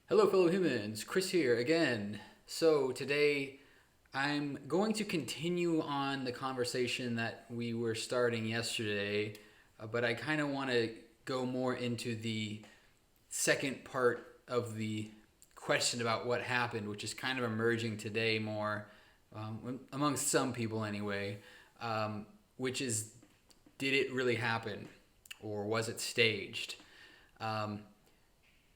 Hello, fellow humans. Chris here again. So, today I'm going to continue on the conversation that we were starting yesterday, but I kind of want to go more into the second part of the question about what happened, which is kind of emerging today more amongst some people anyway, which is, did it really happen or was it staged? Um,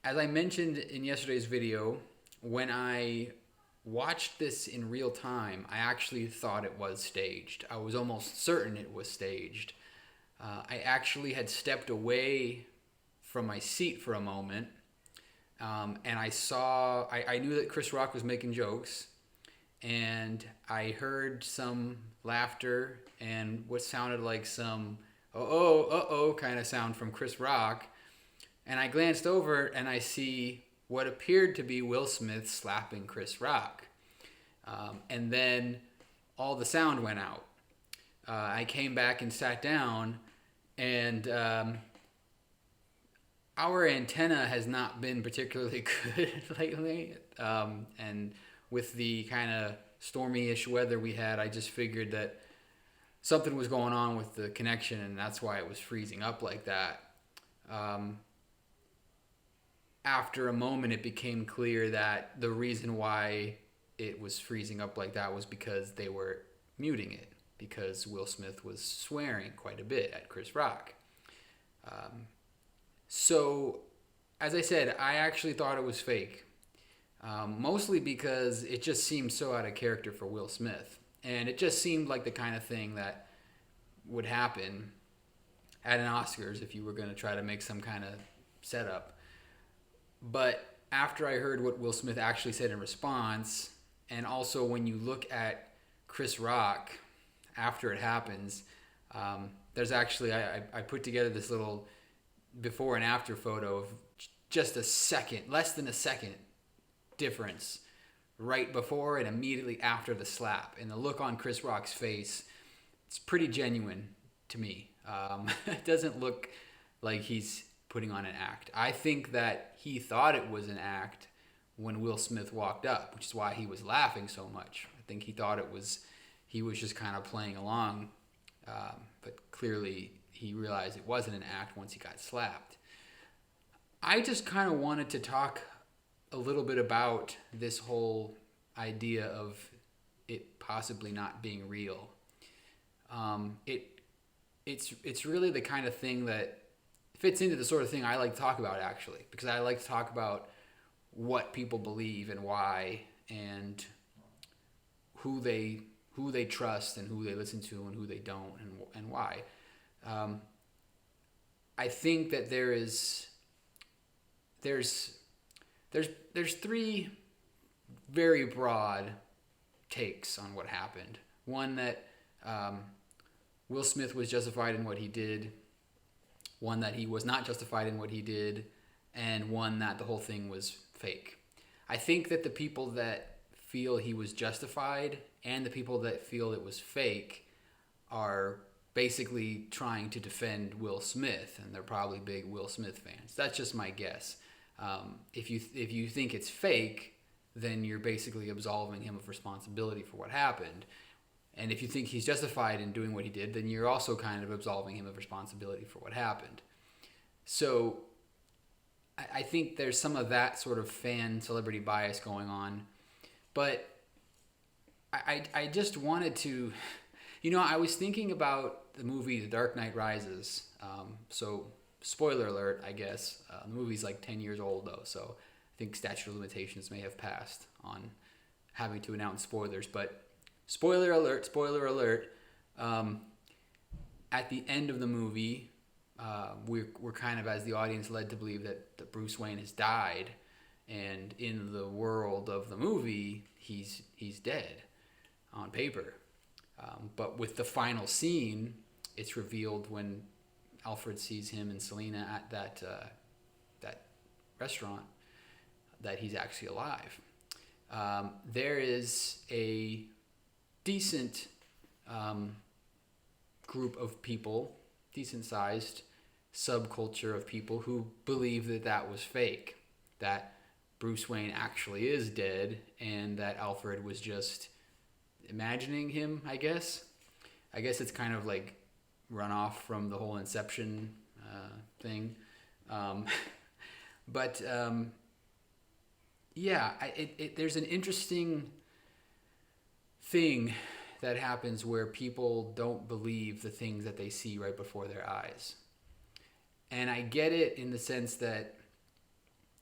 as I mentioned in yesterday's video, when I watched this in real time, I actually thought it was staged. I was almost certain it was staged. I actually had stepped away from my seat for a moment, and I knew that Chris Rock was making jokes, and I heard some laughter and what sounded like some kind of sound from Chris Rock. And I glanced over and I see what appeared to be Will Smith slapping Chris Rock. And then all the sound went out. I came back and sat down, and our antenna has not been particularly good lately. And with the kind of stormy-ish weather we had, I just figured that something was going on with the connection, and that's why it was freezing up like that. Um, After a moment, it became clear that the reason why it was freezing up like that was because they were muting it, because Will Smith was swearing quite a bit at Chris Rock. Um, so, as I said, I actually thought it was fake, mostly because it just seemed so out of character for Will Smith. And it just seemed like the kind of thing that would happen at an Oscars if you were going to try to make some kind of setup. But after I heard what Will Smith actually said in response, and also when you look at Chris Rock after it happens, there's actually, I put together this little before and after photo of just a second, less than a second difference right before and immediately after the slap. And the look on Chris Rock's face, it's pretty genuine to me. It doesn't look like he's putting on an act. I think that he thought it was an act when Will Smith walked up, which is why he was laughing so much. I think he thought he was just kind of playing along, but clearly he realized it wasn't an act once he got slapped. I just kind of wanted to talk a little bit about this whole idea of it possibly not being real. It's really the kind of thing that fits into the sort of thing I like to talk about, actually, because I like to talk about what people believe and why, and who they trust and who they listen to and who they don't, and why. I think that there's three very broad takes on what happened. One, that Will Smith was justified in what he did. One, that he was not justified in what he did. And one, that the whole thing was fake. I think that the people that feel he was justified and the people that feel it was fake are basically trying to defend Will Smith, and they're probably big Will Smith fans. That's just my guess. If you think it's fake, then you're basically absolving him of responsibility for what happened. And if you think he's justified in doing what he did, then you're also kind of absolving him of responsibility for what happened. So I think there's some of that sort of fan celebrity bias going on. But I just wanted to, I was thinking about the movie The Dark Knight Rises. So spoiler alert, I guess. The movie's like 10 years old, though, so I think statute of limitations may have passed on having to announce spoilers. But spoiler alert, spoiler alert. At the end of the movie, we're kind of, as the audience, led to believe that Bruce Wayne has died, and in the world of the movie, he's dead on paper. But with the final scene, it's revealed when Alfred sees him and Selena at that restaurant that he's actually alive. There is a decent group of people, decent-sized subculture of people who believe that was fake, that Bruce Wayne actually is dead and that Alfred was just imagining him, I guess. I guess it's kind of like run off from the whole Inception thing. Um, but yeah, there's an interesting thing that happens where people don't believe the things that they see right before their eyes. And I get it in the sense that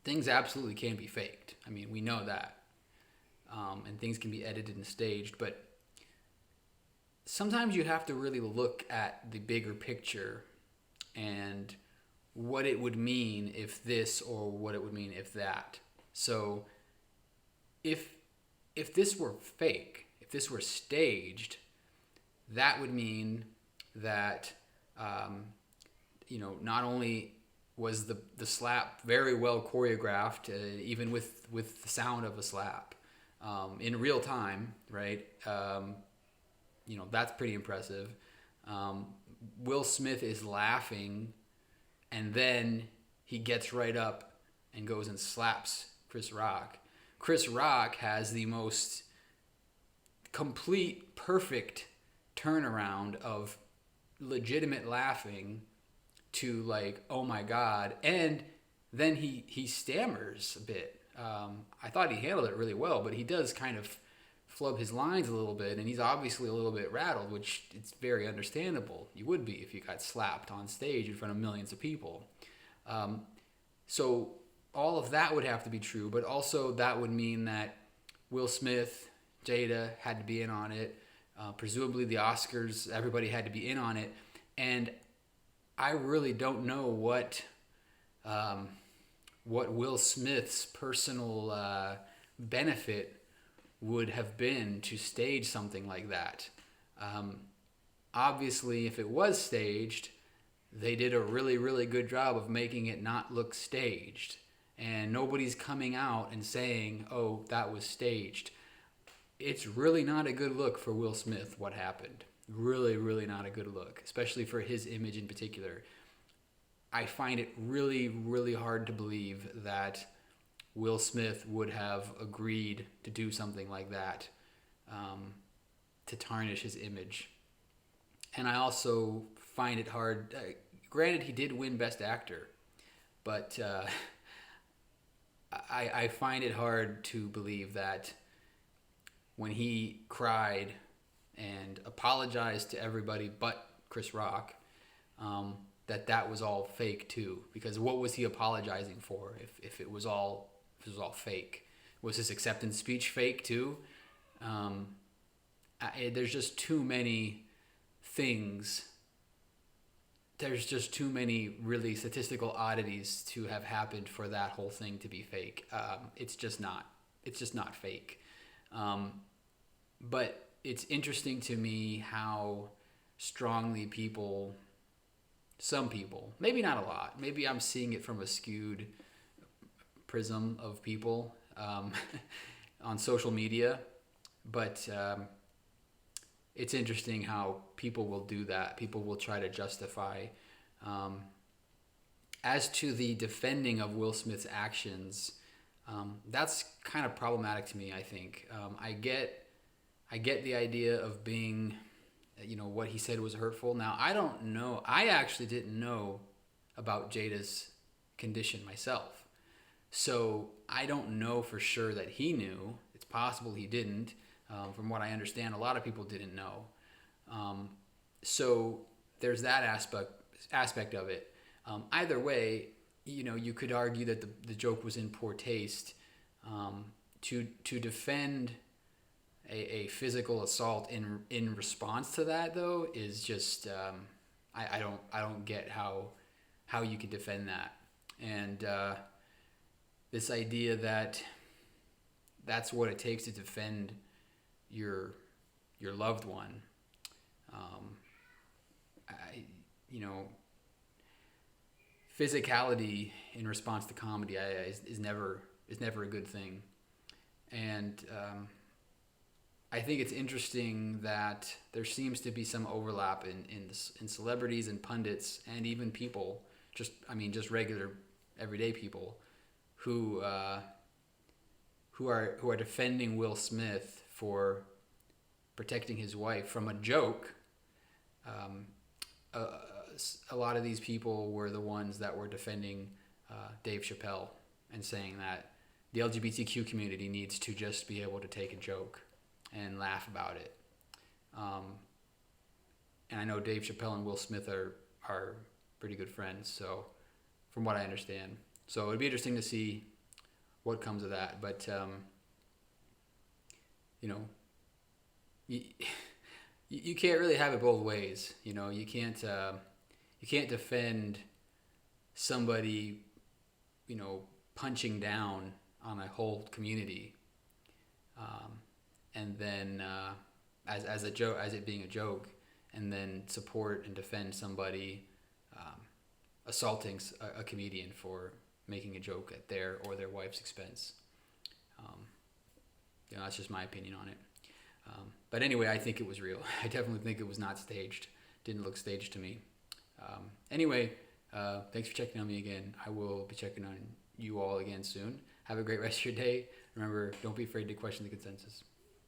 things absolutely can be faked. I mean, we know that. And things can be edited and staged, but sometimes you have to really look at the bigger picture and what it would mean if this or what it would mean if that. So if this were fake, if this were staged, that would mean that not only was the slap very well choreographed, even with the sound of a slap in real time, right? That's pretty impressive. Will Smith is laughing, and then he gets right up and goes and slaps Chris Rock. Chris Rock has the most complete, perfect turnaround of legitimate laughing to like, oh my God. And then he stammers a bit. I thought he handled it really well, but he does kind of flub his lines a little bit, and he's obviously a little bit rattled, which it's very understandable. You would be if you got slapped on stage in front of millions of people. So all of that would have to be true, but also that would mean that Will Smith, Jada had to be in on it. Presumably the Oscars, everybody had to be in on it. And I really don't know what Will Smith's personal benefit would have been to stage something like that. Obviously, if it was staged, they did a really, really good job of making it not look staged. And nobody's coming out and saying, oh, that was staged. It's really not a good look for Will Smith, what happened. Really, really not a good look, especially for his image in particular. I find it really, really hard to believe that Will Smith would have agreed to do something like that to tarnish his image. And I also find it hard. Granted, he did win Best Actor, but I find it hard to believe that when he cried and apologized to everybody but Chris Rock, that was all fake too. Because what was he apologizing for if it was all fake? Was his acceptance speech fake too? There's just too many things. There's just too many really statistical oddities to have happened for that whole thing to be fake. It's just not fake. But it's interesting to me how strongly some people, maybe not a lot, maybe I'm seeing it from a skewed prism of people on social media, but it's interesting how people will do that. People will try to justify. As to the defending of Will Smith's actions, that's kind of problematic to me, I think. I get the idea of being, what he said was hurtful. Now, I don't know. I actually didn't know about Jada's condition myself. So I don't know for sure that he knew. It's possible he didn't. From what I understand, a lot of people didn't know. So there's that aspect of it. Either way, you could argue that the joke was in poor taste. To defend a physical assault in response to that, though, is just I don't get how you could defend that. And this idea that that's what it takes to defend your loved one, physicality in response to comedy is never a good thing. And I think it's interesting that there seems to be some overlap in celebrities and pundits and even people, just regular everyday people who who are defending Will Smith for protecting his wife from a joke. Um, a, a lot of these people were the ones that were defending Dave Chappelle and saying that the LGBTQ community needs to just be able to take a joke and laugh about it. And I know Dave Chappelle and Will Smith are pretty good friends, so from what I understand. So it'd be interesting to see what comes of that. But you know, you, you can't really have it both ways. You can't defend somebody, punching down on a whole community, and then as a joke, as it being a joke, and then support and defend somebody assaulting a comedian for making a joke at their or their wife's expense. That's just my opinion on it. But anyway, I think it was real. I definitely think it was not staged. Didn't look staged to me. Anyway, thanks for checking on me again. I will be checking on you all again soon. Have a great rest of your day. Remember, don't be afraid to question the consensus.